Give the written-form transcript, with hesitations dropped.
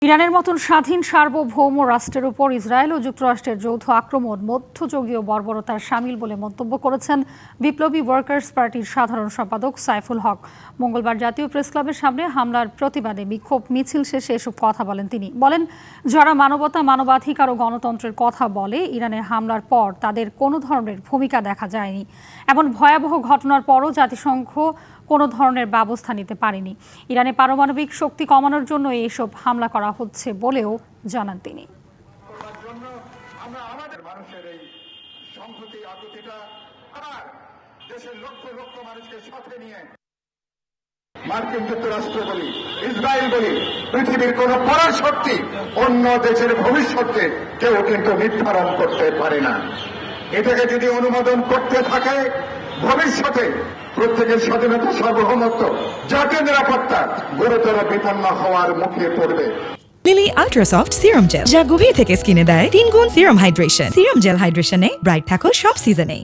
ইরানের মতন স্বাধীন সার্বভৌম রাষ্ট্রের উপর ইসরায়েল ও যুক্তরাষ্ট্রের যৌথ আক্রমণ মধ্যযুগীয় বর্বরতার শামিল বলে মন্তব্য করেছেন বিপ্লবী ওয়ার্কার্স পার্টির সাধারণ সম্পাদক সাইফুল হক। মঙ্গলবার জাতীয় প্রেসক্লাবের সামনে হামলার প্রতিবাদে বিক্ষোভ মিছিল শেষে এসব কথা বলেন তিনি। বলেন, যারা মানবতা, মানবাধিকার ও গণতন্ত্রের কথা বলে, ইরানের হামলার পর তাদের কোনো ধরনের ভূমিকা দেখা যায়নি। এমন ভয়াবহ ঘটনার পরও জাতিসংঘ কোনো ধরনের ব্যবস্থা নিতে পারেনি। ইরানে পারমাণবিক শক্তি কমানোর জন্য এইসব হামলা করা হচ্ছে বলেও জানান তিনি। মার্কিন যুক্তরাষ্ট্র বলি, ইসরায়েল বলি, পৃথিবীর কোন পরাশক্তি অন্য দেশের ভবিষ্যৎকে কেউ কিন্তু নির্ধারণ করতে পারে না। এটাকে যদি অনুমোদন করতে থাকে, ভবিষ্যতে প্রত্যেকের স্বাধীনতা, সার্বভৌমত্ব, জাতীয় নিরাপত্তা গুরুতর বিপন্ন হওয়ার মুখে পড়বে। লিলি আল্ট্রাসফট সিরাম জেল, যা গভীর থেকে স্কিনে দেয় 3 গুণ সিরাম হাইড্রেশন। সিরাম জেল হাইড্রেশনে ব্রাইট থাকো সব সিজনে।